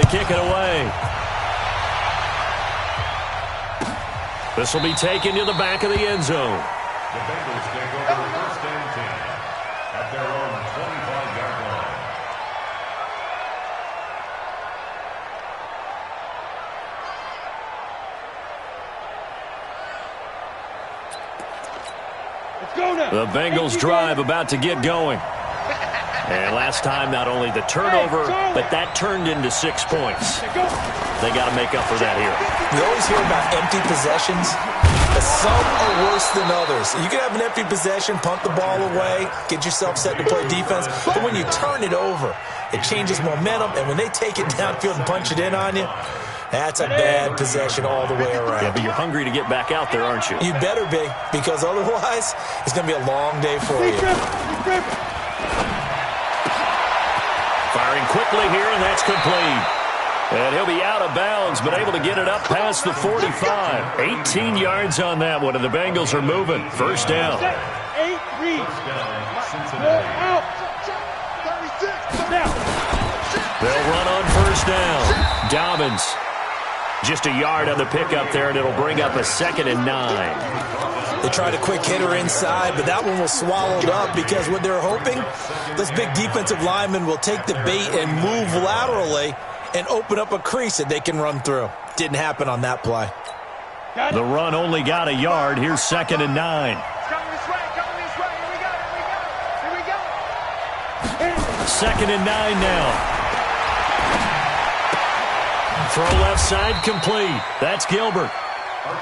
to kick it away. This will be taken to the back of the end zone. The Bengals take over first and 10 at their own 25-yard line. Let's go now. The Bengals drive about to get going. And last time, not only the turnover, but that turned into 6 points. They got to make up for that here. We always hear about empty possessions, but some are worse than others. You can have an empty possession, punt the ball away, get yourself set to play defense, but when you turn it over, it changes momentum, and when they take it downfield and punch it in on you, that's a bad possession all the way around. Yeah, but you're hungry to get back out there, aren't you? You better be, because otherwise, it's going to be a long day for you. Firing quickly here, and that's complete. And he'll be out of bounds, but able to get it up past the 45. 18 yards on that one, and the Bengals are moving. First down. 8 reads. Out. They'll run on first down. Dobbins. Just a yard on the pickup there, and it'll bring up a 2nd and 9. They tried a quick hitter inside, but that one was swallowed up because what they're hoping, those big defensive linemen will take the bait and move laterally and open up a crease that they can run through. Didn't happen on that play. The run only got a yard. Here's 2nd and 9. Coming this way. Here we go. 2nd and 9 now. Throw left side complete. That's Gilbert.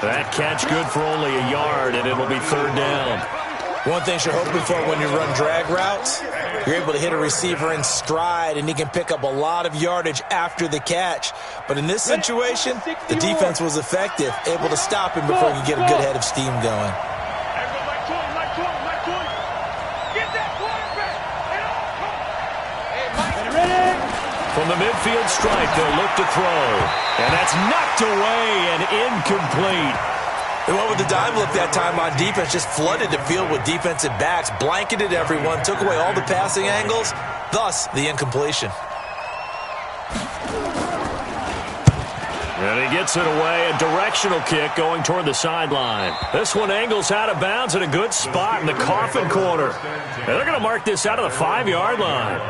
That catch good for only a yard, and it'll be 3rd down. One thing you're hoping for when you run drag routes, you're able to hit a receiver in stride, and he can pick up a lot of yardage after the catch. But in this situation, the defense was effective, able to stop him before he could get a good head of steam going. From the midfield stripe, they'll look to throw. And that's knocked away and incomplete. They went with the dime look that time on defense, just flooded the field with defensive backs, blanketed everyone, took away all the passing angles, thus the incompletion. And he gets it away, a directional kick going toward the sideline. This one angles out of bounds at a good spot in the coffin corner. And they're going to mark this out of the 5-yard line.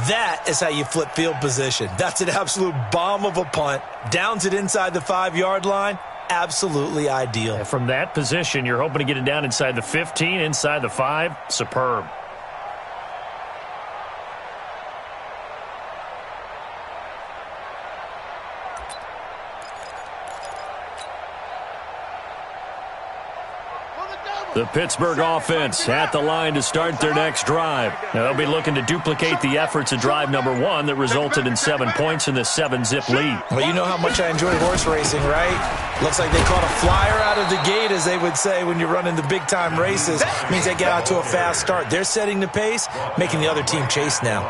That is how you flip field position. That's an absolute bomb of a punt. Downs it inside the 5-yard line. Absolutely ideal. And from that position, you're hoping to get it down inside the 15, inside the 5. Superb. The Pittsburgh offense at the line to start their next drive. Now they'll be looking to duplicate the efforts of drive number 1 that resulted in 7 points in the 7-zip lead. Well, you know how much I enjoy horse racing, right? Looks like they caught a flyer out of the gate, as they would say when you're running the big-time races. Means they get out to a fast start. They're setting the pace, making the other team chase now.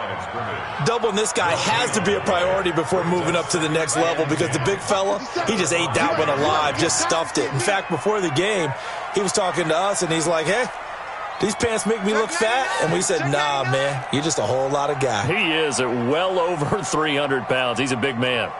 Doubling this guy has to be a priority before moving up to the next level, because the big fella, he just ate that one alive, just stuffed it. In fact, before the game, he was talking to us, and he's like, hey, these pants make me look fat? And we said, nah, man, you're just a whole lot of guy. He is at well over 300 pounds. He's a big man.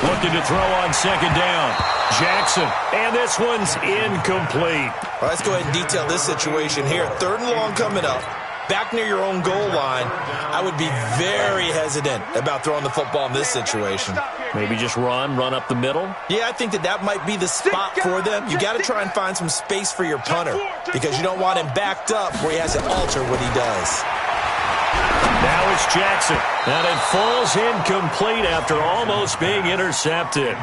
Looking to throw on 2nd down. Jackson, and this one's incomplete. All right, let's go ahead and detail this situation here. 3rd and long coming up. Back near your own goal line, I would be very hesitant about throwing the football in this situation. Maybe just run up the middle? Yeah, I think that might be the spot for them. You got to try and find some space for your punter, because you don't want him backed up where he has to alter what he does. Now it's Jackson, and it falls incomplete after almost being intercepted.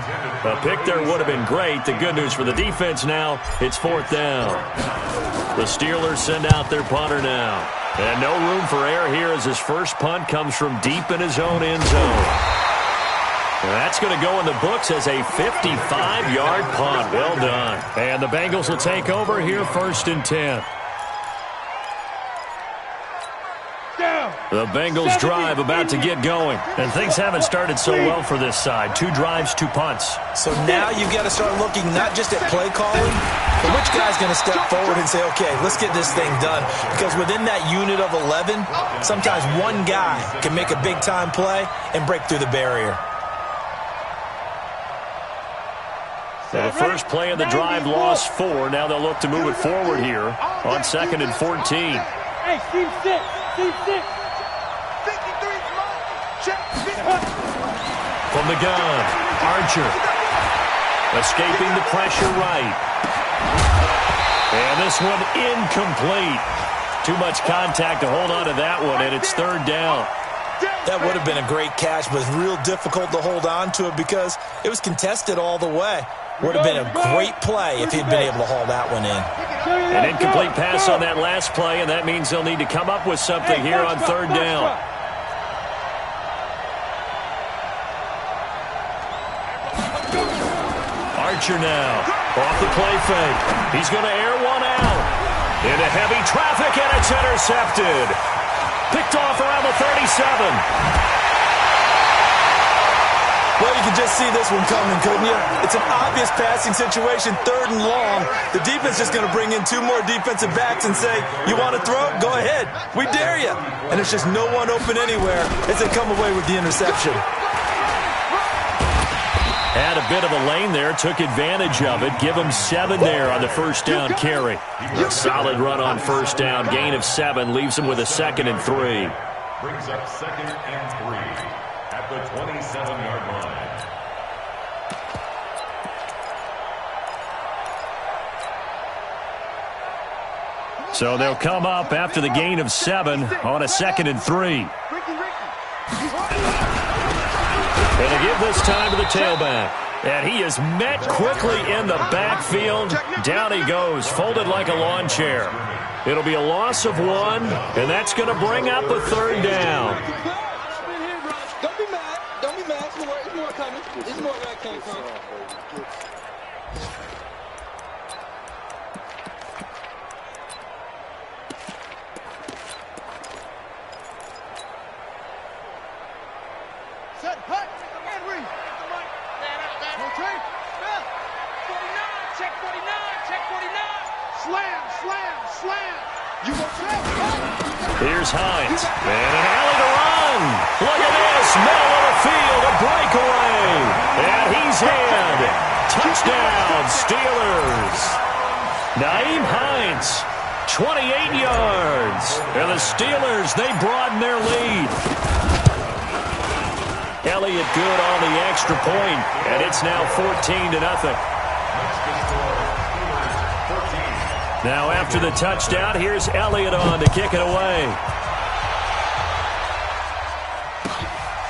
A pick there would have been great. The good news for the defense now, it's 4th down. The Steelers send out their punter now. And no room for error here as his first punt comes from deep in his own end zone. And that's going to go in the books as a 55-yard punt. Well done. And the Bengals will take over here 1st and 10. Down. The Bengals drive about to get going. And things haven't started so well for this side. 2 drives, 2 punts. So now you've got to start looking not just at play calling, but which guy's going to step forward and say, okay, let's get this thing done. Because within that unit of 11, sometimes one guy can make a big-time play and break through the barrier. So the first play of the drive lost 4. Now they'll look to move it forward here on 2nd and 14. Hey, team 6. Team 6. 53. Check. From the gun, Archer. Escaping the pressure right. And this one incomplete. Too much contact to hold on to that one, and it's 3rd down. That would have been a great catch, but it's real difficult to hold on to it because it was contested all the way. Would have been a great play if he'd been able to haul that one in. An incomplete pass on that last play, and that means they'll need to come up with something here on 3rd down. Archer now, off the play fake. He's going to air one out. Into heavy traffic, and it's intercepted. Picked off around the 37. Well, you can just see this one coming, couldn't you? It's an obvious passing situation, 3rd and long. The defense is going to bring in 2 more defensive backs and say, you want to throw? Go ahead. We dare you. And it's just no one open anywhere as they come away with the interception. Had a bit of a lane there, took advantage of it. Give him 7 there on the 1st down carry. A solid run on 1st down. Gain of 7 leaves him with a 2nd and 3. Brings up 2nd and 3 at the 27-yard line. So they'll come up after the gain of 7 on a 2nd and 3. And they give this time to the tailback. And he is met quickly in the backfield. Down he goes, folded like a lawn chair. It'll be a loss of 1, and that's going to bring up a 3rd down. Don't be mad. Don't be mad. It's more coming. It's more where I came from. Set, hut, and read. Okay. 49. Check 49. Check 49. Slam, slam, slam. You go slam. Here's Hines. And an alley to run. Look at this. Middle of the field. A breakaway. And he's in. Touchdown, Steelers. Nyheim Hines, 28 yards. And the Steelers, they broaden their lead. Elliott good on the extra point, and it's now 14-0. Now after the touchdown, here's Elliott on to kick it away.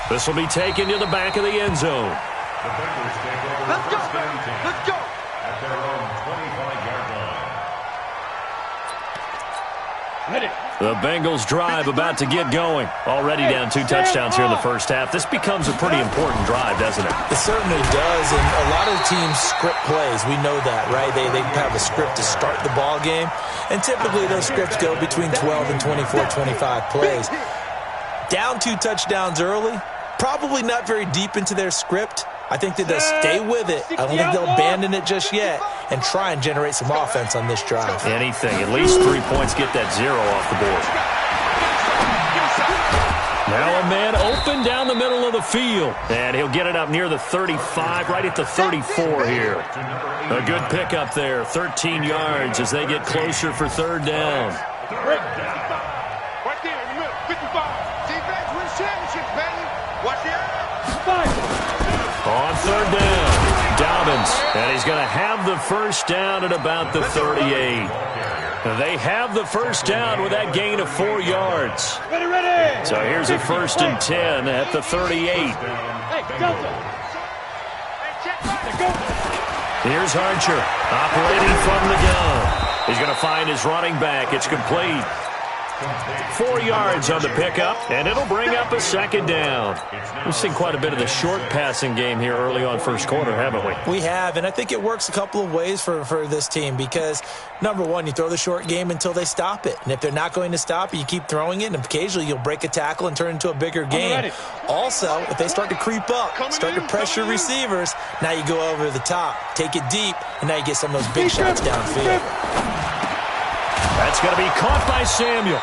This will be taken to the back of the end zone. The Bengals take over Let's go. first and 10 Let's go. at their own 25-yard line. Ready. The Bengals drive about to get going. Already down 2 touchdowns here in the first half. This becomes a pretty important drive, doesn't it? It certainly does, and a lot of teams script plays. We know that, right? They have a script to start the ball game, and typically those scripts go between 12 and 24, 25 plays. Down 2 touchdowns early, probably not very deep into their script. I think that they'll stay with it. I don't think they'll abandon it just yet and try and generate some offense on this drive. Anything. At least 3 points, get that 0 off the board. Now a man open down the middle of the field. And he'll get it up near the 35, right at the 34 here. A good pickup there, 13 yards as they get closer for 3rd down. Right there in the middle, 55. Defense wins championships, baby. Watch the eye. On 3rd down, Dobbins, and he's going to have the first down at about the 38. They have the first down with that gain of 4 yards. Ready, ready. So here's a 1st and 10 at the 38. Hey, Delta. Hey, go. Here's Archer, operating from the gun. He's going to find his running back. It's complete. 4 yards on the pickup, and it'll bring up a second down. We've seen quite a bit of the short passing game here early on first quarter, haven't we? We have, and I think it works a couple of ways for this team because, number one, you throw the short game until they stop it. And if they're not going to stop it, you keep throwing it, and occasionally you'll break a tackle and turn it into a bigger game. Also, if they start to creep up, start to pressure receivers, now you go over the top, take it deep, and now you get some of those big shots downfield. That's going to be caught by Samuel.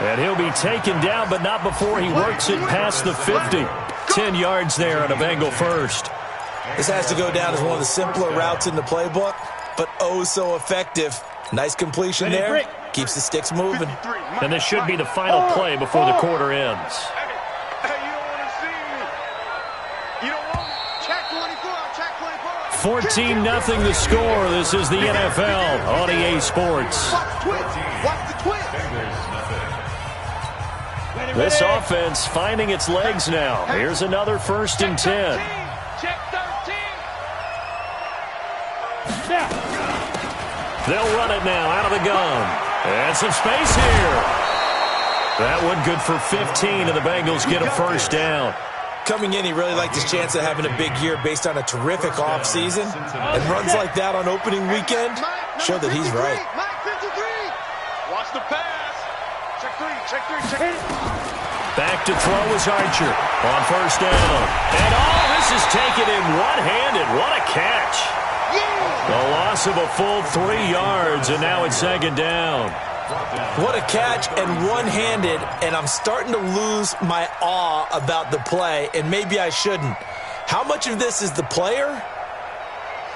And he'll be taken down, but not before he works it past the 50. 10 yards there on a Bengal first. This has to go down as one of the simpler routes in the playbook, but oh so effective. Nice completion there. Keeps the sticks moving. And this should be the final play before the quarter ends. Hey, you don't want to see me. You don't want me. Check 24. Check 24. 14-0 the score. This is the NFL on EA Sports. Watch the twist. Watch the twist. This offense finding its legs now. Here's another 1st and 10. Check 13. They'll run it now out of the gun. And some space here. That one good for 15, and the Bengals get a first down. Coming in, he really liked his chance of having a big year based on a terrific offseason. And runs like that on opening weekend show that he's right. Mike 53. Watch the pass. Check 3. Check 3. Check 3. Back to throw is Archer on 1st down. And this is taken in one-handed. What a catch. The loss of a full 3 yards, and now it's 2nd down. What a catch and one-handed, and I'm starting to lose my awe about the play, and maybe I shouldn't. How much of this is the player?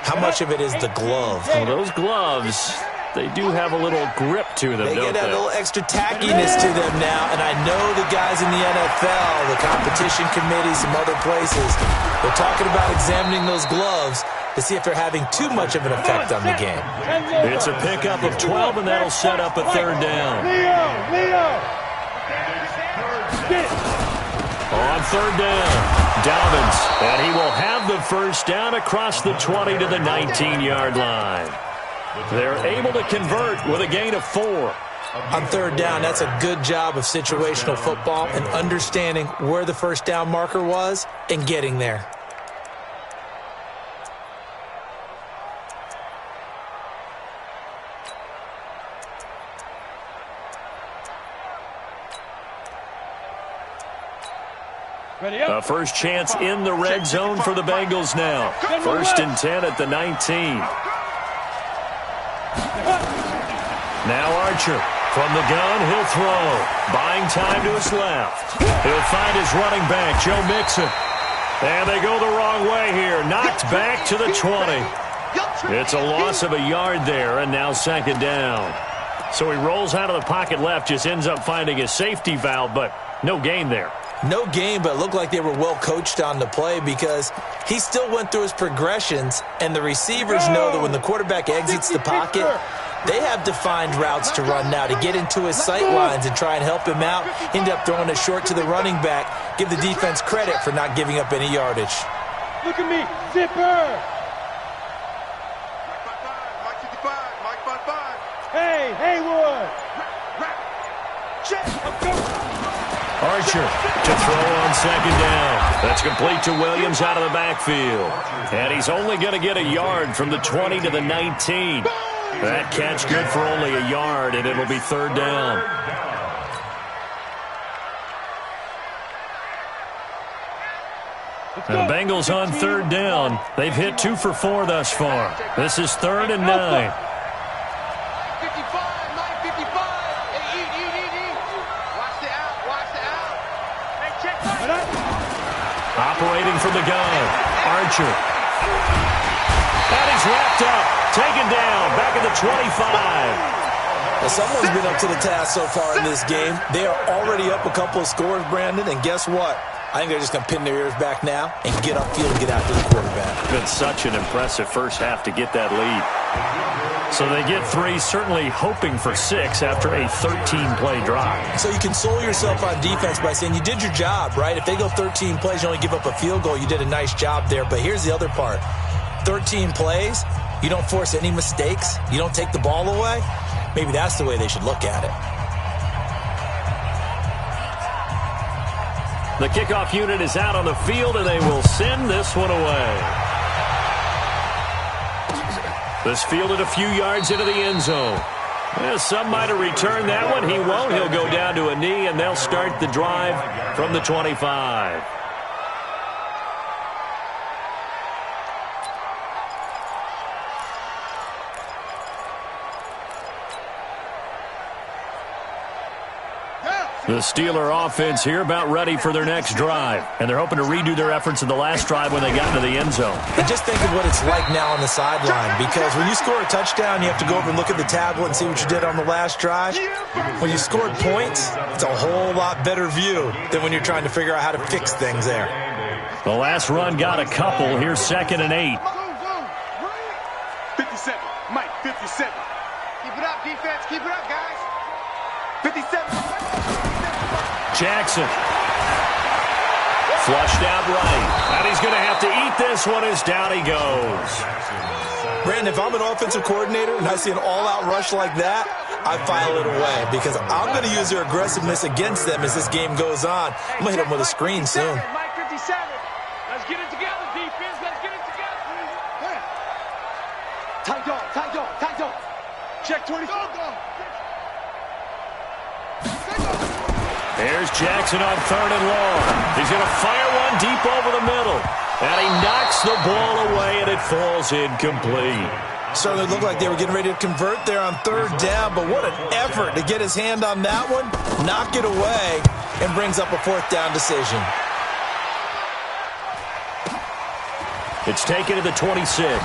How much of it is the glove? Well, those gloves, they do have a little grip to them, They don't get they? a little extra tackiness to them now, and I know the guys in the NFL, the competition committee, some other places, they're talking about examining those gloves to see if they're having too much of an effect on the game. It's a pickup of 12, and that'll set up a 3rd down. On 3rd down, Dobbins, and he will have the first down across the 20 to the 19-yard line. They're able to convert with a gain of 4. On 3rd down, that's a good job of situational football and understanding where the first down marker was and getting there. A first chance in the red zone for the Bengals now. 1st and 10 at the 19. Now Archer from the gun, he'll throw. Buying time to his left. He'll find his running back, Joe Mixon. And they go the wrong way here. Knocked back to the 20. It's a loss of a yard there, and now 2nd down. So he rolls out of the pocket left, just ends up finding a safety valve, but no gain there. No game, but it looked like they were well coached on the play because he still went through his progressions, and the receivers know that when the quarterback exits the pocket, they have defined routes to run now to get into his sight lines and try and help him out. End up throwing it short to the running back. Give the defense credit for not giving up any yardage. Look at me, zipper. Mike 55. Mike 55. Hey, Haywood. Check. Archer to throw on 2nd down. That's complete to Williams out of the backfield. And he's only going to get a yard from the 20 to the 19. That catch good for only a yard, and it'll be 3rd down. The Bengals on 3rd down. They've hit 2 for 4 thus far. This is 3rd and 9. 55. Mike 55. Hey, eat. Watch the out. Watch the out. Hey, check. Operating from the gun. Archer. And he's wrapped up. Taken down. Back at the 25. Well, someone's been up to the task so far in this game. They are already up a couple of scores, Brandon, and guess what? I think they're just going to pin their ears back now and get upfield and get after the quarterback. Been such an impressive first half to get that lead. So they get 3, certainly hoping for 6 after a 13-play drive. So you console yourself on defense by saying you did your job, right? If they go 13 plays, you only give up a field goal, you did a nice job there. But here's the other part. 13 plays, you don't force any mistakes, you don't take the ball away. Maybe that's the way they should look at it. The kickoff unit is out on the field, and they will send this one away. This fielded a few yards into the end zone. Some might have returned that one. He won't. He'll go down to a knee, and they'll start the drive from the 25. The Steeler offense here about ready for their next drive. And they're hoping to redo their efforts in the last drive when they got into the end zone. And just think of what it's like now on the sideline, because when you score a touchdown, you have to go over and look at the tablet and see what you did on the last drive. When you scored points, it's a whole lot better view than when you're trying to figure out how to fix things there. The last run got a couple. Here's 2nd and 8. 57. Mike, 57. Keep it up, defense. Keep it up, guys. 57. Jackson. Flushed out right. And he's going to have to eat this one as down he goes. Brandon, if I'm an offensive coordinator and I see an all-out rush like that, I file it away because I'm going to use their aggressiveness against them as this game goes on. I'm going to hit them with a screen soon. Mike, 57. Let's get it together, defense. Let's get it together. Tight dog, tight dog, tight dog. Check 24. There's Jackson on 3rd and long. He's going to fire one deep over the middle. And he knocks the ball away, and it falls incomplete. Certainly looked like they were getting ready to convert there on 3rd down, but what an effort to get his hand on that one, knock it away, and brings up a 4th down decision. It's taken to the 26.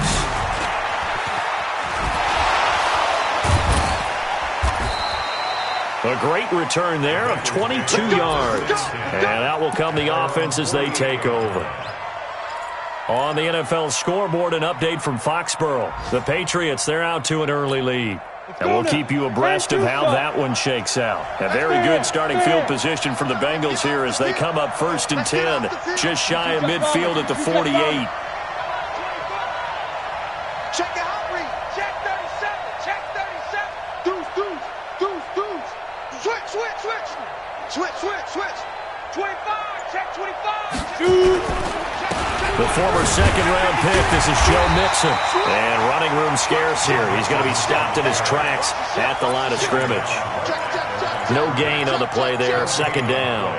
A great return there of 22 yards. And out will come the offense as they take over. On the NFL scoreboard, an update from Foxborough. The Patriots, they're out to an early lead. And we'll keep you abreast of how that one shakes out. A very good starting field position for the Bengals here as they come up 1st and 10. Just shy of midfield at the 48. Check the hot read. Check 37. Check 37. Deuce, deuce, deuce, deuce. Switch, switch, switch. Switch, switch, switch. 25. Check 25. The former 2nd-round pick, this is Joe Mixon. And running room scarce here. He's going to be stopped in his tracks at the line of scrimmage. No gain on the play there. 2nd down.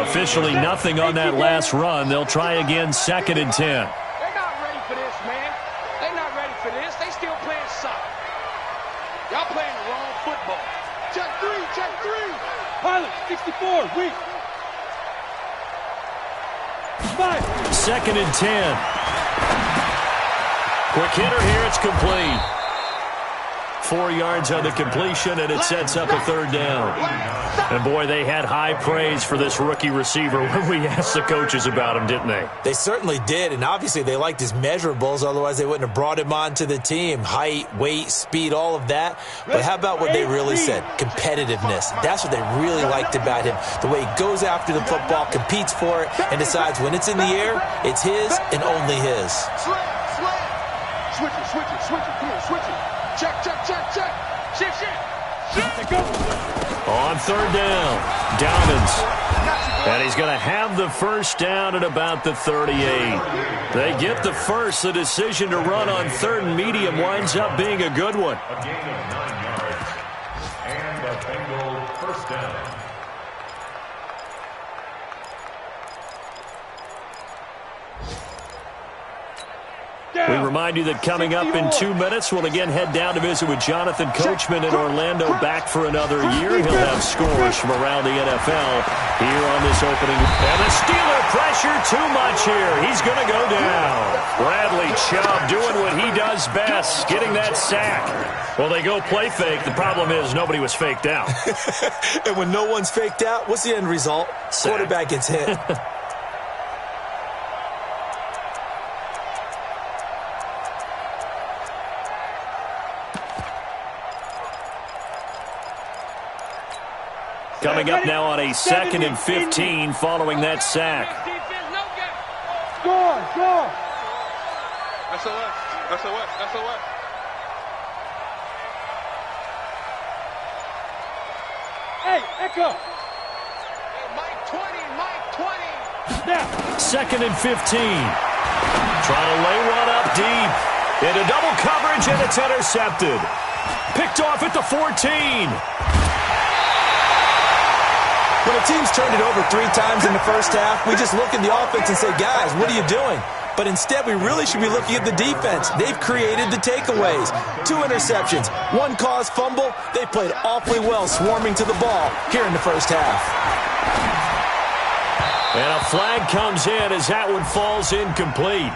Officially nothing on that last run. They'll try again 2nd and 10. They're not ready for this, man. They're not ready for this. They still playing soccer. Y'all playing the wrong football. Check 3, check 3. Pilot, 64, weak. 2nd and 10. Quick hitter here. It's complete. 4 yards on the completion, and it sets up a 3rd down. And, boy, they had high praise for this rookie receiver when we asked the coaches about him, didn't they? They certainly did, and obviously they liked his measurables. Otherwise, they wouldn't have brought him onto the team. Height, weight, speed, all of that. But how about what they really said? Competitiveness. That's what they really liked about him. The way he goes after the football, competes for it, and decides when it's in the air, it's his and only his. Switch it, switch it, switch it. Come on, switch it. Check, check, check, check. Shift, shift. Shift. Go. On 3rd down, Dobbins. And he's going to have the 1st down at about the 38. They get the first. The decision to run on 3rd and medium winds up being a good one. A gain of 9 yards. And the Bengals 1st down. We remind you that coming up in 2 minutes, we'll again head down to visit with Jonathan Coachman in Orlando, back for another year. He'll have scores from around the NFL here on this opening. And the Steeler pressure too much here. He's going to go down. Bradley Chubb doing what he does best, getting that sack. Well, they go play fake. The problem is nobody was faked out. And when no one's faked out, what's the end result? Sack. Quarterback gets hit. Coming up now on a 2nd and 15 following that sack. Score, score. SOS, SOS, SOS. Hey, Echo. 2nd and 15. Trying to lay one up deep. Into double coverage, and it's intercepted. Picked off at the 14. When a team's turned it over 3 times in the first half, we just look at the offense and say, guys, what are you doing? But instead, we really should be looking at the defense. They've created the takeaways. 2 interceptions, 1 caused fumble. They played awfully well swarming to the ball here in the first half. And a flag comes in as that one falls incomplete.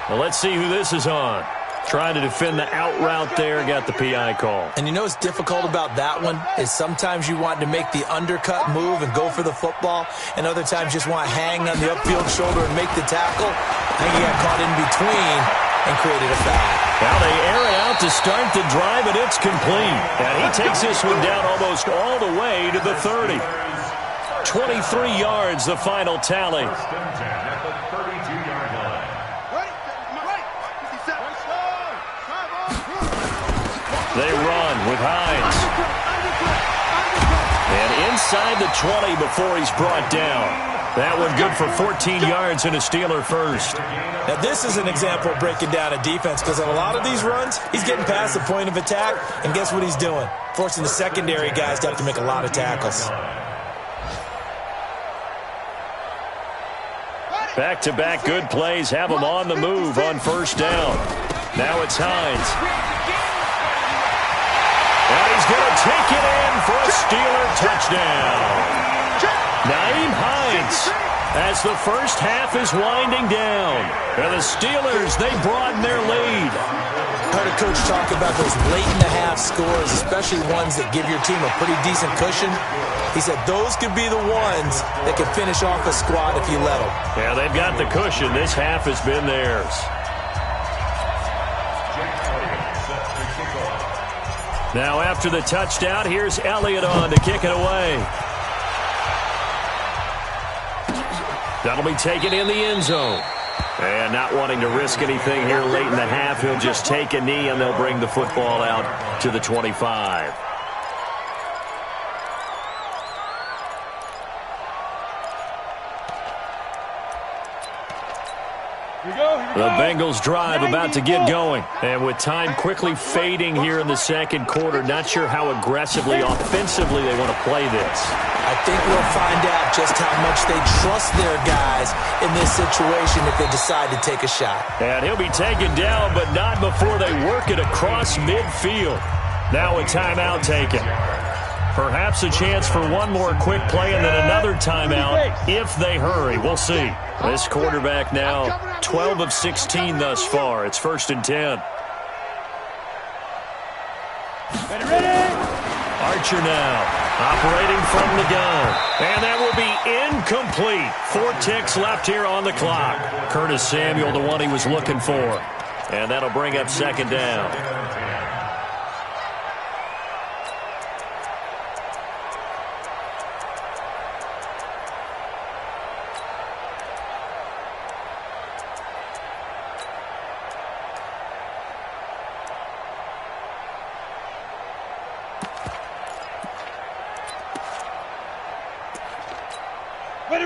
Well, let's see who this is on. Trying to defend the out route there, got the PI call. And you know what's difficult about that one is sometimes you want to make the undercut move and go for the football, and other times just want to hang on the upfield shoulder and make the tackle. I think he got caught in between and created a foul. Now they air it out to start the drive, and it's complete. And he takes this one down almost all the way to the 30. 23 yards, the final tally. They run with Hines. And inside the 20 before he's brought down. That one good for 14 yards and a Steeler first. Now this is an example of breaking down a defense, because on a lot of these runs, he's getting past the point of attack, and guess what he's doing? Forcing the secondary guys to have to make a lot of tackles. Back-to-back good plays have him on the move on first down. Now it's Hines. And he's going to take it in for a Steeler touchdown. Naeem Hines, as the first half is winding down. And the Steelers, they broaden their lead. I heard a coach talk about those late-in-the-half scores, especially ones that give your team a pretty decent cushion. He said those could be the ones that could finish off a squad if you let them. Yeah, they've got the cushion. This half has been theirs. Now after the touchdown, here's Elliott on to kick it away. That'll be taken in the end zone. And not wanting to risk anything here late in the half, he'll just take a knee and they'll bring the football out to the 25. The Bengals drive about to get going. And with time quickly fading here in the second quarter, not sure how aggressively, offensively they want to play this. I think we'll find out just how much they trust their guys in this situation if they decide to take a shot. And he'll be taken down, but not before they work it across midfield. Now a timeout taken. Perhaps a chance for one more quick play and then another timeout if they hurry. We'll see. This quarterback now 12 of 16 thus far. It's 1st and 10. Archer now operating from the gun. And that will be incomplete. 4 ticks left here on the clock. Curtis Samuel, the one he was looking for. And that'll bring up 2nd down.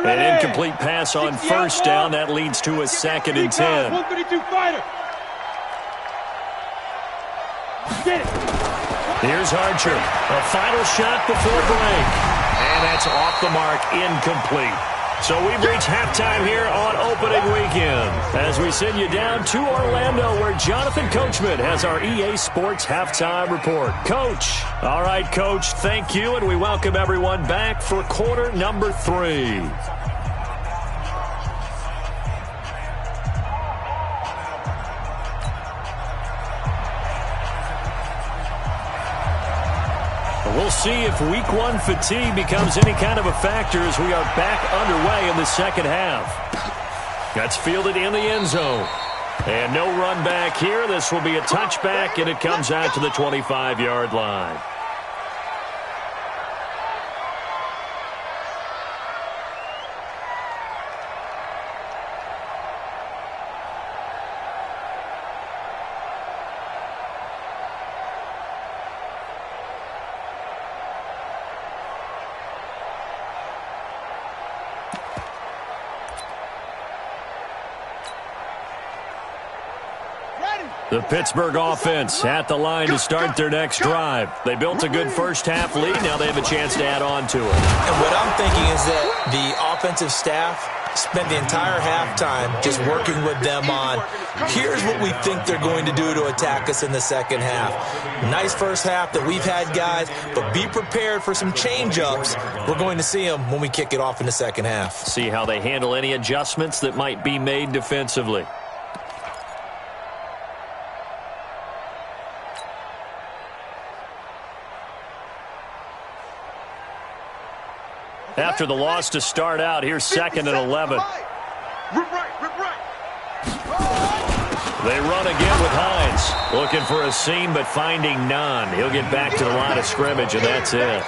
An incomplete pass on first down. That leads to a 2nd and 10. 132 fighter. Get it. Here's Archer. A final shot before break. And that's off the mark, incomplete. So we've reached halftime here on opening weekend as we send you down to Orlando where Jonathan Coachman has our EA Sports halftime report. Coach. All right, Coach, thank you, and we welcome everyone back for quarter number 3. We'll see if week 1 fatigue becomes any kind of a factor as we are back underway in the second half. That's fielded in the end zone. And no run back here. This will be a touchback, and it comes out to the 25-yard line. The Pittsburgh offense at the line to start their next drive. They built a good first-half lead. Now they have a chance to add on to it. And what I'm thinking is that the offensive staff spent the entire halftime just working with them on, here's what we think they're going to do to attack us in the second half. Nice first half that we've had, guys, but be prepared for some change-ups. We're going to see them when we kick it off in the second half. See how they handle any adjustments that might be made defensively. After the loss to start out, here's 2nd and 11. They run again with Hines. Looking for a seam, but finding none. He'll get back to the line of scrimmage, and that's it.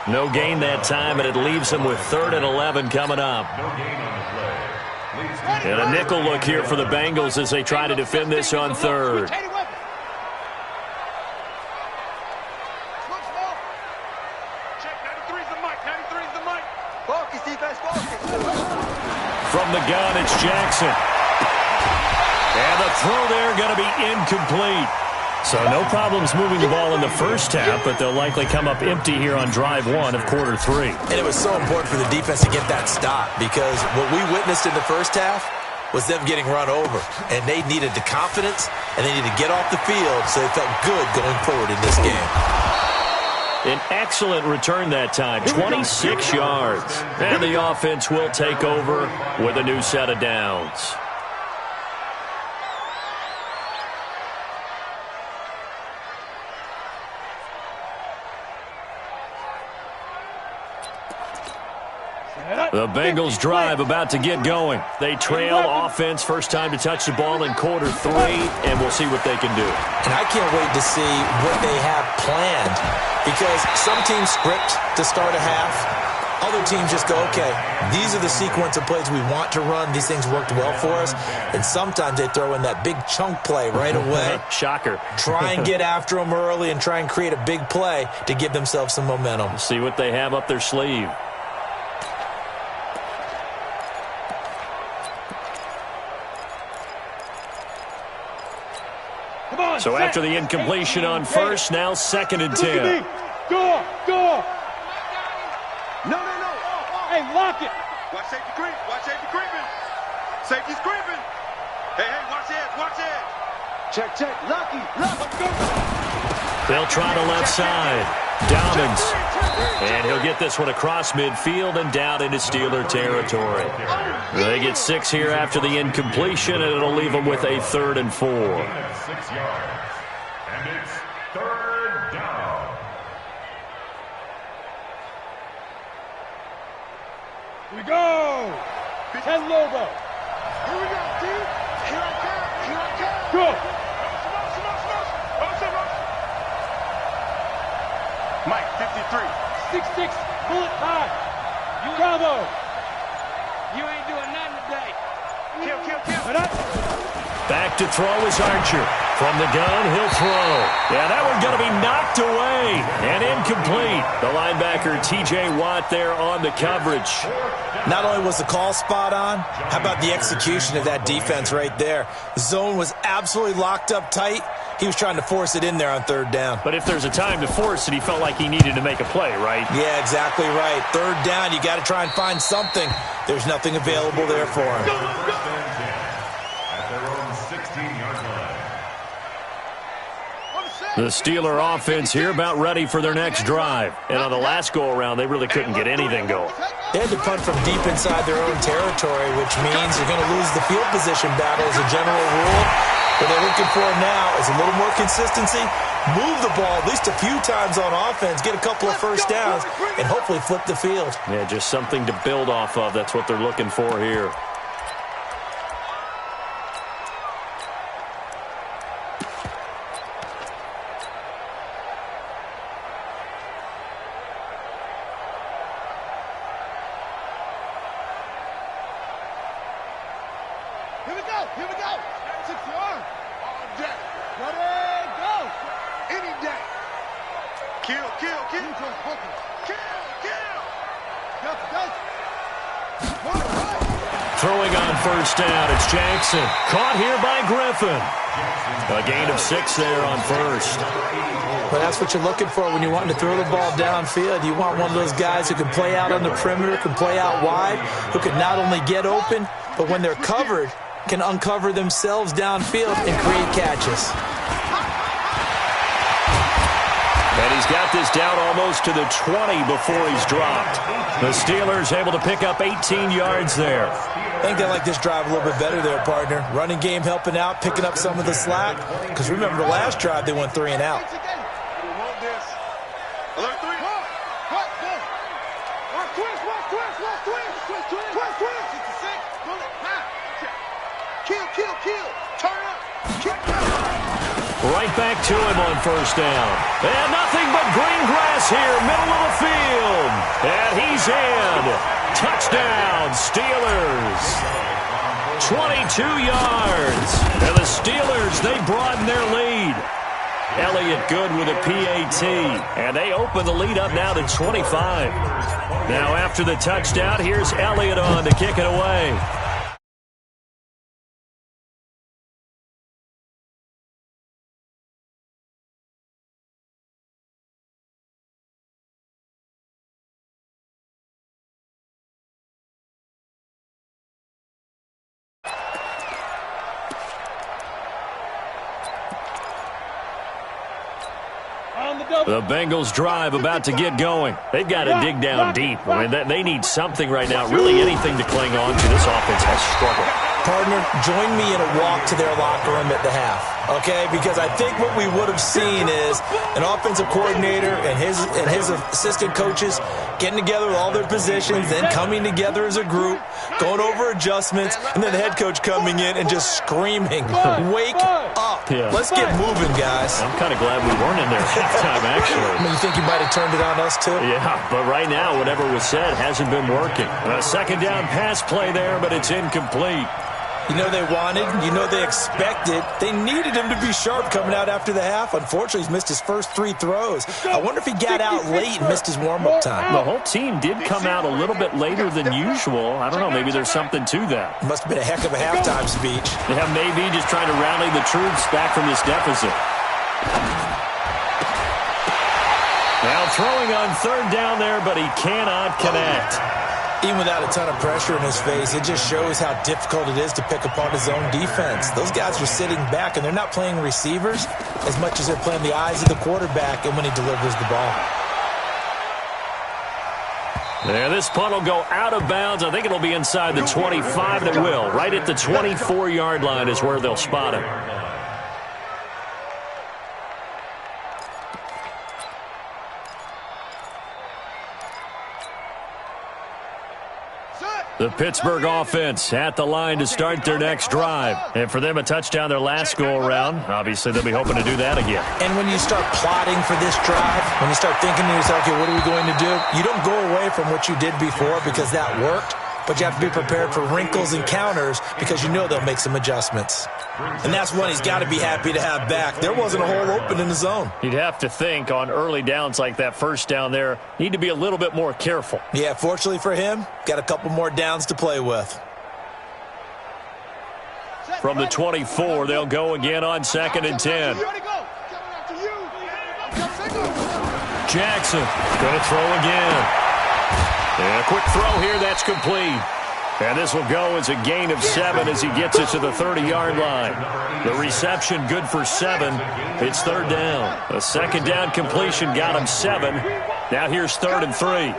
No gain that time, and it leaves him with 3rd and 11 coming up. And a nickel look here for the Bengals as they try to defend this on 3rd. From the gun, it's Jackson. And the throw there going to be incomplete. So no problems moving the ball in the first half, but they'll likely come up empty here on drive 1 of quarter 3. And it was so important for the defense to get that stop because what we witnessed in the first half was them getting run over. And they needed the confidence, and they needed to get off the field so they felt good going forward in this game. An excellent return that time, 26 yards. And the offense will take over with a new set of downs. The Bengals drive about to get going. They trail offense, first time to touch the ball in quarter 3, and we'll see what they can do. And I can't wait to see what they have planned because some teams script to start a half. Other teams just go, okay, these are the sequence of plays we want to run. These things worked well for us. And sometimes they throw in that big chunk play right away. Shocker. Try and get after them early and try and create a big play to give themselves some momentum. See what they have up their sleeve. So after the incompletion on first, now 2nd and 10. Go. No. Hey, lock it. Watch safety creep. Watch safety creeping. Safety's creeping. Hey, watch edge. Check. Lucky. They'll try the left side. Dobbins. And he'll get this one across midfield and down into Steeler territory. They get 6 here after the incompletion, and it'll leave them with a 3rd and 4. 6 yards. And it's 3rd down. Here we go. Ted Lobo. Here we go, dude. Here I come. Go. Mike, 53. 6'6", bullet high. Bravo. You ain't doing nothing today. Kill. Back to throw is Archer. From the gun, he'll throw. Yeah, that one's going to be knocked away and incomplete. The linebacker, T.J. Watt, there on the coverage. Not only was the call spot on, how about the execution of that defense right there? The zone was absolutely locked up tight. He was trying to force it in there on 3rd down. But if there's a time to force it, he felt like he needed to make a play, right? Yeah, exactly right. 3rd down, you got to try and find something. There's nothing available there for him. At their own 16-yard line. The Steeler offense here about ready for their next drive. And on the last go-around, they really couldn't get anything going. They had to punt from deep inside their own territory, which means you're going to lose the field position battle as a general rule. What they're looking for now is a little more consistency, move the ball at least a few times on offense, get a couple of first downs, and hopefully flip the field. Yeah, just something to build off of. That's what they're looking for here. Here we go. 6 yards. All day. Ready, go. Any day. Kill. throwing on first down. It's Jackson. Caught here by Griffin. A gain of 6 there on first. Well, that's what you're looking for when you're wanting to throw the ball downfield. You want one of those guys who can play out on the perimeter, can play out wide, who can not only get open, but when they're covered, can uncover themselves downfield and create catches. And he's got this down almost to the 20 before he's dropped. The Steelers able to pick up 18 yards there. I think they like this drive a little bit better there, partner. Running game helping out, picking up some of the slack. Because remember, the last drive, they went 3 and out. Kill. Turn up. Right back to him on first down. And nothing but green grass here, middle of the field. And he's in. Touchdown, Steelers. 22 yards. And the Steelers, they broaden their lead. Elliott good with a PAT. And they open the lead up now to 25. Now after the touchdown, here's Elliott on to kick it away. The Bengals drive about to get going. They've got to dig down deep. I mean, they need something right now, really anything to cling on to. This offense has struggled. Partner, join me in a walk to their locker room at the half, okay? Because I think what we would have seen is an offensive coordinator and his assistant coaches getting together with all their positions, then coming together as a group, going over adjustments, and then the head coach coming in and just screaming, wake up. Yeah. Let's get moving, guys. I'm kind of glad we weren't in there at halftime, actually. I mean, you think you might have turned it on us, too? Yeah, but right now, whatever was said hasn't been working. A second down pass play there, but it's incomplete. You know they wanted, you know they expected. They needed him to be sharp coming out after the half. Unfortunately, he's missed his first 3 throws. I wonder if he got out late and missed his warm-up time. The whole team did come out a little bit later than usual. I don't know, maybe there's something to that. Must have been a heck of a halftime speech. Yeah, maybe just trying to rally the troops back from this deficit. Now throwing on third down there, but he cannot connect. Even without a ton of pressure in his face, it just shows how difficult it is to pick apart his own defense. Those guys are sitting back, and they're not playing receivers as much as they're playing the eyes of the quarterback and when he delivers the ball. There, this punt will go out of bounds. I think it'll be inside the 25, and it will. Right at the 24-yard line is where they'll spot him. The Pittsburgh offense at the line to start their next drive. And for them, a touchdown their last go-around. Obviously, they'll be hoping to do that again. And when you start plotting for this drive, when you start thinking to yourself, okay, what are we going to do? You don't go away from what you did before because that worked, but you have to be prepared for wrinkles and counters because you know they'll make some adjustments. And that's one he's got to be happy to have back. There wasn't a hole open in the zone. You'd have to think on early downs like that first down there, need to be a little bit more careful. Yeah, fortunately for him, got a couple more downs to play with. From the 24, they'll go again on 2nd and 10. Jackson going to throw again. And a quick throw here, that's complete. And this will go as a gain of 7 as he gets it to the 30-yard line. The reception good for 7. It's third down. A second down completion got him 7. Now here's 3rd and 3.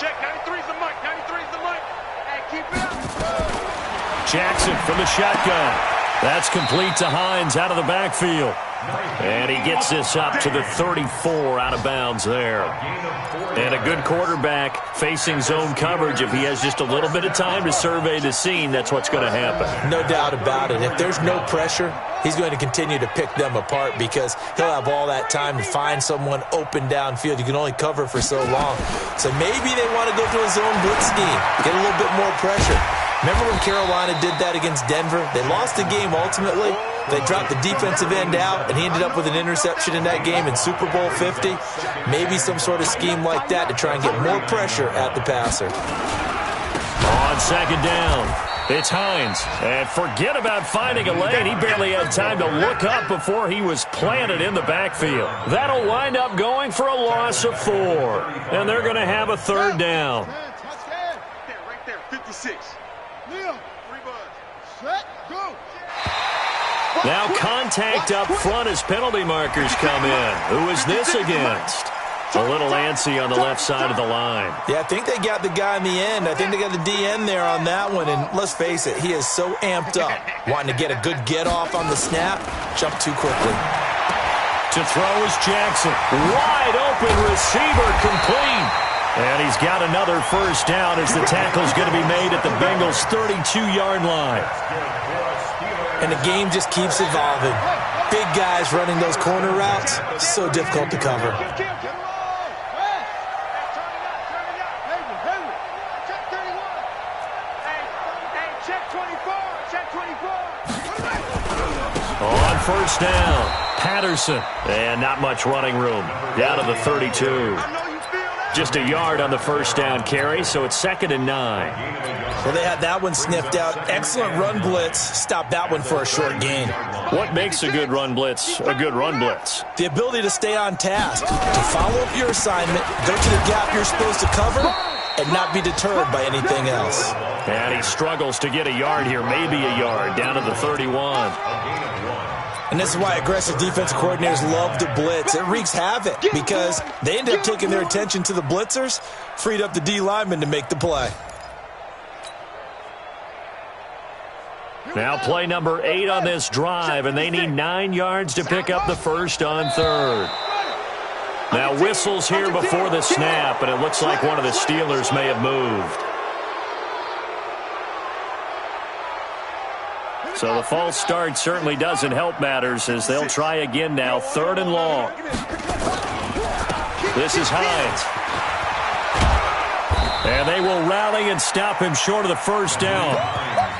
Check, 93's the mic, 93's the mic. Hey, keep it up. Jackson from the shotgun. That's complete to Hines out of the backfield. And he gets this up to the 34 out of bounds there. And a good quarterback facing zone coverage. If he has just a little bit of time to survey the scene, that's what's going to happen. No doubt about it. If there's no pressure, he's going to continue to pick them apart because he'll have all that time to find someone open downfield. You can only cover for so long. So maybe they want to go to a zone blitz scheme, get a little bit more pressure. Remember when Carolina did that against Denver? They lost the game ultimately. They dropped the defensive end out, and he ended up with an interception in that game in Super Bowl 50. Maybe some sort of scheme like that to try and get more pressure at the passer. On on second down. It's Hines. And forget about finding a lane. He barely had time to look up before he was planted in the backfield. That'll wind up going for a loss of 4. And they're going to have a third down. Right there, 56. Leo, 3 buds. Set, go. Now contact up front as penalty markers come in. Who is this against? A little antsy on the left side of the line. Yeah, I think they got the guy in the end. I think they got the DN there on that one. And let's face it, he is so amped up, wanting to get a good get-off on the snap, jump too quickly. To throw is Jackson. Wide open receiver, complete. And he's got another first down as the tackle's going to be made at the Bengals' 32-yard line. And the game just keeps evolving. Big guys running those corner routes, so difficult to cover. On first down, Patterson. And not much running room. Down to the 32. Just a yard on the first down carry, so it's 2nd and 9. Well, they had that one sniffed out. Excellent run blitz. Stopped that one for a short gain. What makes a good run blitz a good run blitz? The ability to stay on task, to follow up your assignment, go to the gap you're supposed to cover, and not be deterred by anything else. And he struggles to get a yard here, maybe a yard, down to the 31. And this is why aggressive defensive coordinators love to blitz. It wreaks havoc because they end up taking their attention to the blitzers, freed up the D lineman to make the play. Now play number 8 on this drive, and they need 9 yards to pick up the first on 3rd. Now whistles here before the snap, and it looks like one of the Steelers may have moved. So the false start certainly doesn't help matters as they'll try again now, 3rd and long. This is Hines. And they will rally and stop him short of the first down.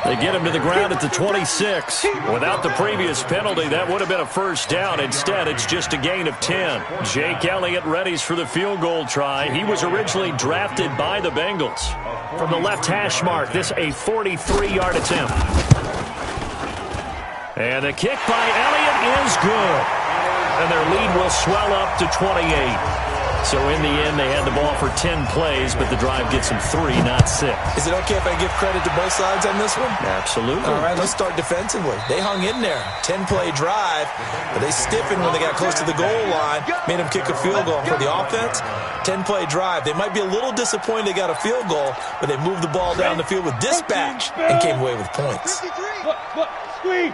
They get him to the ground at the 26. Without the previous penalty, that would have been a first down. Instead, it's just a gain of 10. Jake Elliott readies for the field goal try. He was originally drafted by the Bengals. From the left hash mark, this a 43-yard attempt. And the kick by Elliott is good. And their lead will swell up to 28. So in the end, they had the ball for 10 plays, but the drive gets them 3, not 6. Is it okay if I give credit to both sides on this one? Absolutely. All right, let's start defensively. They hung in there. 10-play drive, but they stiffened when they got close to the goal line, made them kick a field goal. For the offense, 10-play drive. They might be a little disappointed they got a field goal, but they moved the ball down the field with dispatch and came away with points. Look, squeeze.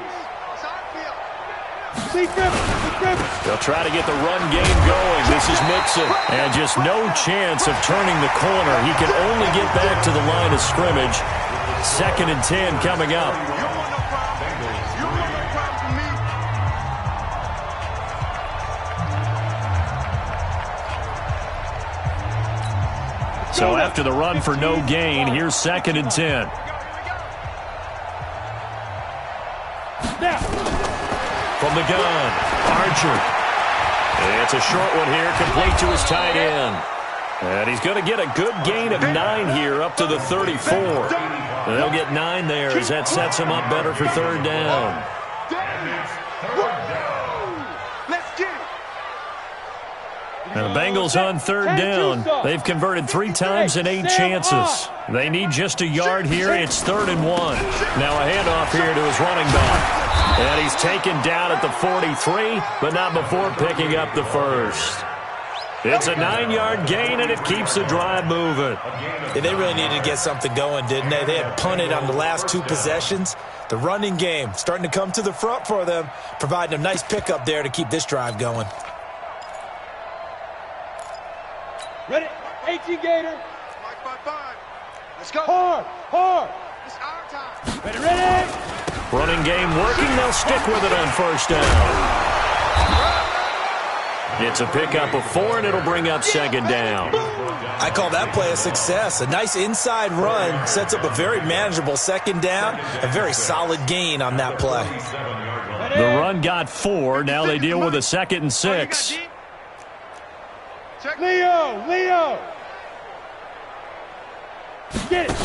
They'll try to get the run game going. This is Mixon. And just no chance of turning the corner. He can only get back to the line of scrimmage. 2nd and 10 coming up. So after the run for no gain, here's 2nd and 10. From the gun, Archer. It's a short one here, complete to his tight end. And he's going to get a good gain of 9 here, up to the 34. And they'll get 9 there as that sets him up better for 3rd down. And the Bengals on 3rd down. They've converted 3 times in 8 chances. They need just a yard here. It's 3rd and 1. Now a handoff here to his running back. And he's taken down at the 43, but not before picking up the first. It's a 9-yard gain, and it keeps the drive moving. Yeah, they really needed to get something going, didn't they? They had punted on the last 2 possessions. The running game starting to come to the front for them, providing a nice pickup there to keep this drive going. Ready? 18 Gator. 5. Let's go. Hard. It's our time. Ready? Running game working. They'll stick with it on first down. It's a pickup of 4, and it'll bring up 2nd down. I call that play a success. A nice inside run sets up a very manageable 2nd down. A very solid gain on that play. The run got 4. Now they deal with a 2nd and 6. Leo. Get it.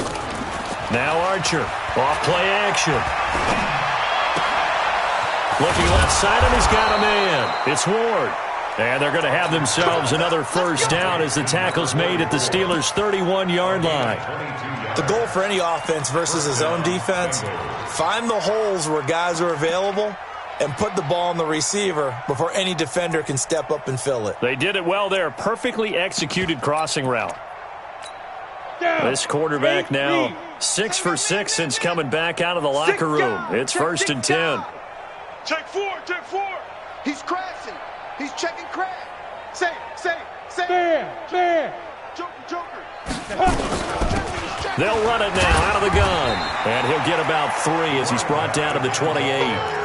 Now Archer, off play action. Looking left side, and he's got a man. It's Ward. And they're going to have themselves another first down as the tackle's made at the Steelers' 31-yard line. The goal for any offense versus his own defense, find the holes where guys are available and put the ball on the receiver before any defender can step up and fill it. They did it well there. Perfectly executed crossing route. This quarterback now 6 for 6 since coming back out of the locker room. It's 1st and 10. Check 4, check 4. He's crashing. He's checking crash. Say. Fair. Joker. They'll run it now out of the gun. And he'll get about 3 as he's brought down to the 28.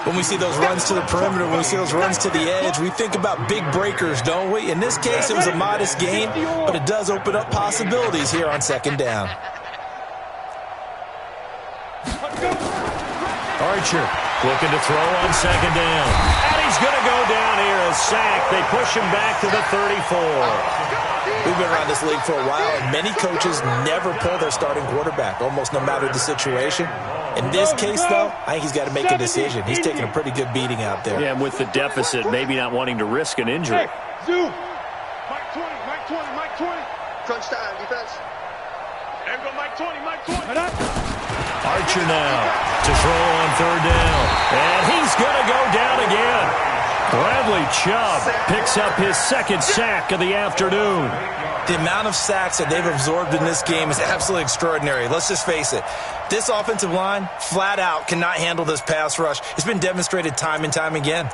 When we see those runs to the perimeter, when we see those runs to the edge, we think about big breakers, don't we? In this case, it was a modest gain, but it does open up possibilities here on 2nd down. Archer looking to throw on 2nd down. And he's going to go down here, a sack. They push him back to the 34. We've been around this league for a while, and many coaches never pull their starting quarterback, almost no matter the situation. In this case, though, I think he's got to make a decision. He's taking a pretty good beating out there. Yeah, and with the deficit, maybe not wanting to risk an injury. Zoom. Mike 20. Crunch time, defense. There we go, Mike 20. Archer now to throw on 3rd down. And he's going to go down again. Bradley Chubb picks up his 2nd sack of the afternoon. The amount of sacks that they've absorbed in this game is absolutely extraordinary. Let's just face it. This offensive line, flat out, cannot handle this pass rush. It's been demonstrated time and time again.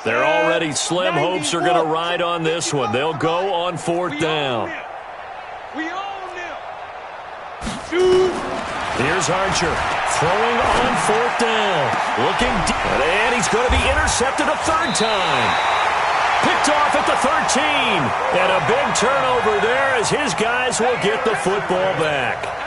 They're already slim hopes are going to ride on this one. They'll go on 4th down. We own them. Here's Archer throwing on 4th down. Looking deep. And he's going to be intercepted a 3rd time. Picked off at the 13. And a big turnover there as his guys will get the football back.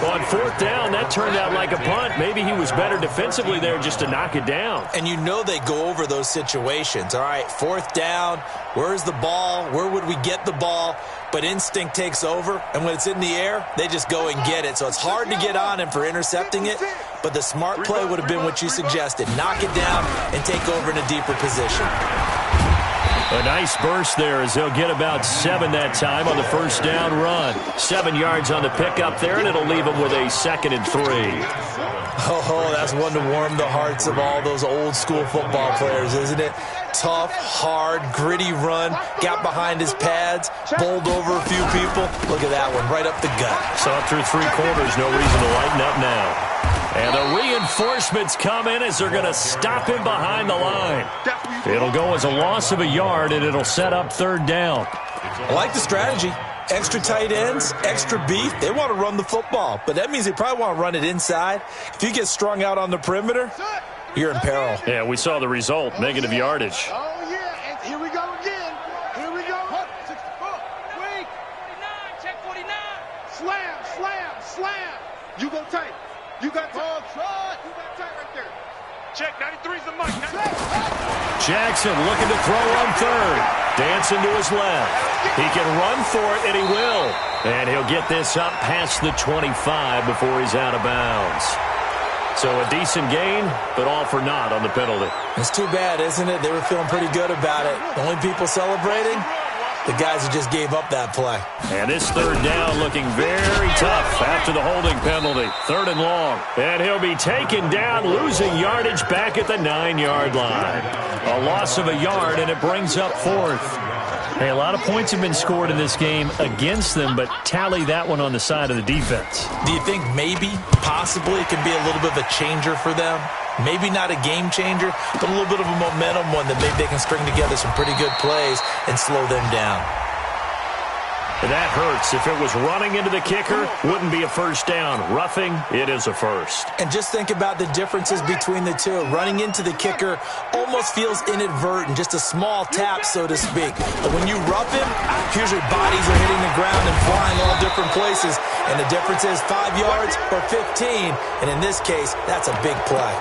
On 4th down, that turned out like a punt. Maybe he was better defensively there just to knock it down. And you know they go over those situations. All right, 4th down, where's the ball? Where would we get the ball? But instinct takes over, and when it's in the air, they just go and get it. So it's hard to get on him for intercepting it, but the smart play would have been what you suggested. Knock it down and take over in a deeper position. A nice burst there as they'll get about 7 that time on the 1st down run. 7 yards on the pickup there, and it'll leave them with a 2nd and 3. Oh, that's one to warm the hearts of all those old school football players, isn't it? Tough, hard, gritty run, got behind his pads, bowled over a few people. Look at that one, right up the gut. So through 3 quarters, no reason to lighten up now. And the reinforcements come in as they're going to stop him behind the line. It'll go as a loss of a yard, and it'll set up 3rd down. I like the strategy. Extra tight ends, extra beef. They want to run the football, but that means they probably want to run it inside. If you get strung out on the perimeter, you're in peril. Yeah, we saw the result, negative yardage. Oh, yeah, and here we go again. Here we go. 64. Wait. 49, check 49. Slam. You go tight. You got tight. You got tight right there. Check, 93's the mic. Jackson looking to throw on 3rd. Dancing to his left. He can run for it, and he will. And he'll get this up past the 25 before he's out of bounds. So a decent gain, but all for naught on the penalty. It's too bad, isn't it? They were feeling pretty good about it. The only people celebrating, the guys who just gave up that play. And this 3rd down looking very tough after the holding penalty. 3rd and long. And he'll be taken down, losing yardage back at the 9-yard line. A loss of a yard, and it brings up 4th. Hey, a lot of points have been scored in this game against them, but tally that one on the side of the defense. Do you think maybe, possibly, it could be a little bit of a changer for them? Maybe not a game changer, but a little bit of a momentum one that maybe they can string together some pretty good plays and slow them down. That hurts. If it was running into the kicker, wouldn't be a 1st down. Roughing, it is a 1st. And just think about the differences between the two. Running into the kicker almost feels inadvertent, just a small tap, so to speak. But when you rough him, usually bodies are hitting the ground and flying all different places. And the difference is 5 yards or 15. And in this case, that's a big play.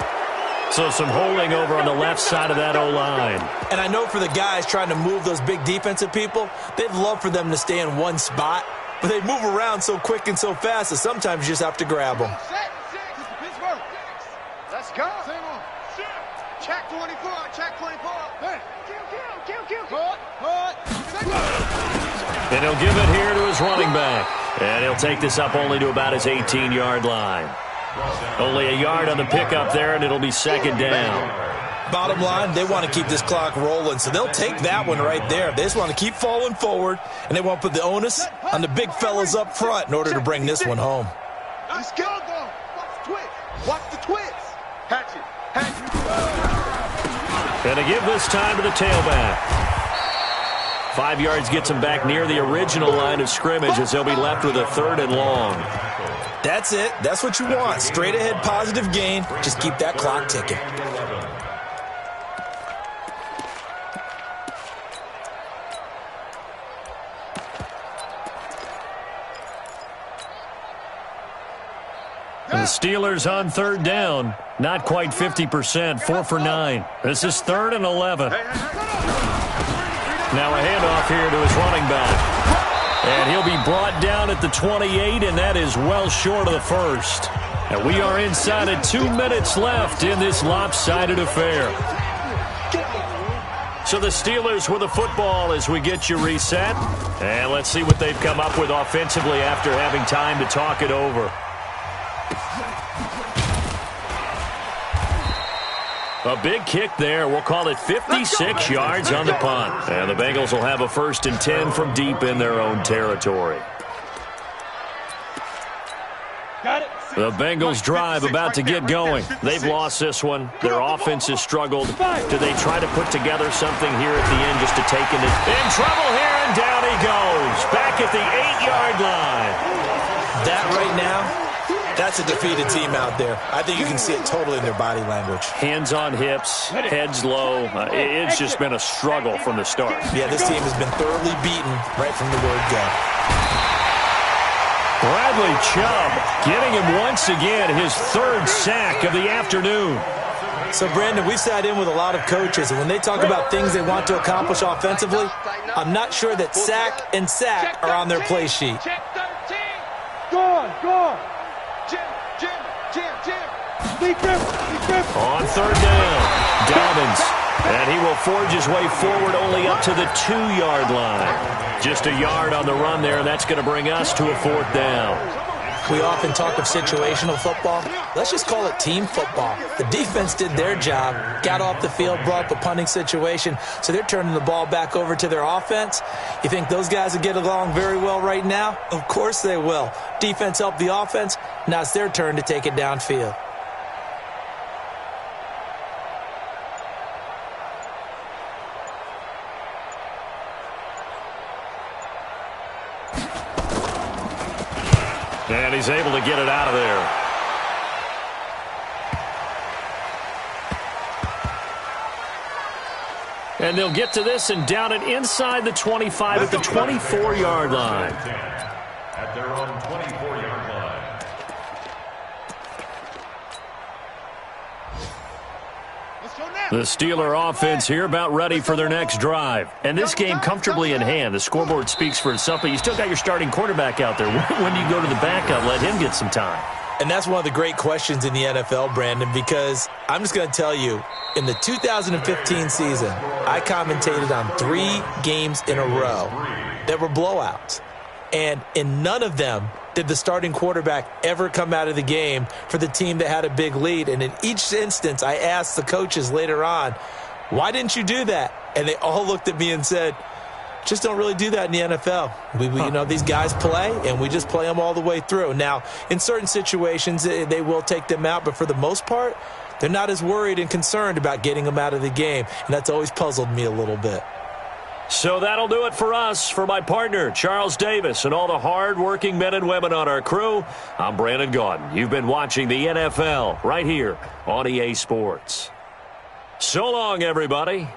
So some holding over on the left side of that O-line. And I know for the guys trying to move those big defensive people, they'd love for them to stay in one spot, but they move around so quick and so fast that sometimes you just have to grab them. Let's go. Check 24. Check 24. And he'll give it here to his running back. And he'll take this up only to about his 18-yard line. Only a yard on the pickup there, and it'll be second down. Bottom line, they want to keep this clock rolling, so they'll take that one right there. They just want to keep falling forward, and they want to put the onus on the big fellas up front in order to bring this one home. Let's go. Watch the twist. Watch the twist. Hatch it. And to give this time to the tailback. 5 yards gets him back near the original line of scrimmage as they'll be left with a 3rd and long. That's it. That's what you want. Straight ahead positive gain. Just keep that clock ticking. And the Steelers on 3rd down. Not quite 50%. 4 for 9. This is 3rd and 11. Now a handoff here to his running back. And he'll be brought down at the 28, and that is well short of the first. And we are inside of 2 minutes left in this lopsided affair. So the Steelers with the football as we get you reset. And let's see what they've come up with offensively after having time to talk it over. A big kick there. We'll call it 56 yards on the punt. And the Bengals will have a 1st and 10 from deep in their own territory. The Bengals drive about to get going. They've lost this one. Their offense has struggled. Do they try to put together something here at the end just to take it? In trouble here, and down he goes. Back at the 8-yard line. That right now, that's a defeated team out there. I think you can see it totally in their body language. Hands on hips, heads low. It's just been a struggle from the start. Yeah, this team has been thoroughly beaten right from the word go. Bradley Chubb getting him once again his 3rd sack of the afternoon. So, Brandon, we've sat in with a lot of coaches, and when they talk about things they want to accomplish offensively, I'm not sure that sack and sack are on their play sheet. Check 13. Go on. Jim. On 3rd down, Dobbins. And he will forge his way forward only up to the 2-yard line. Just a yard on the run there, and that's going to bring us to a 4th down. We often talk of situational football. Let's just call it team football. The defense did their job, got off the field, brought up a punting situation, so they're turning the ball back over to their offense. You think those guys will get along very well right now? Of course they will. Defense helped the offense. Now it's their turn to take it downfield. And he's able to get it out of there. And they'll get to this and down it inside the 25 at the 24-yard line. At their own 24-yard line. The Steeler offense here about ready for their next drive. And this game comfortably in hand. The scoreboard speaks for itself, but you still got your starting quarterback out there. When do you go to the backup, let him get some time? And that's one of the great questions in the NFL, Brandon, because I'm just going to tell you, in the 2015 season, I commentated on 3 games in a row that were blowouts. And in none of them did the starting quarterback ever come out of the game for the team that had a big lead. And in each instance, I asked the coaches later on, why didn't you do that? And they all looked at me and said, just don't really do that in the NFL. You know, these guys play, and we just play them all the way through. Now, in certain situations, they will take them out, but for the most part, they're not as worried and concerned about getting them out of the game. And that's always puzzled me a little bit. So that'll do it for us. For my partner, Charles Davis, and all the hard-working men and women on our crew, I'm Brandon Gaudin. You've been watching the NFL right here on EA Sports. So long, everybody.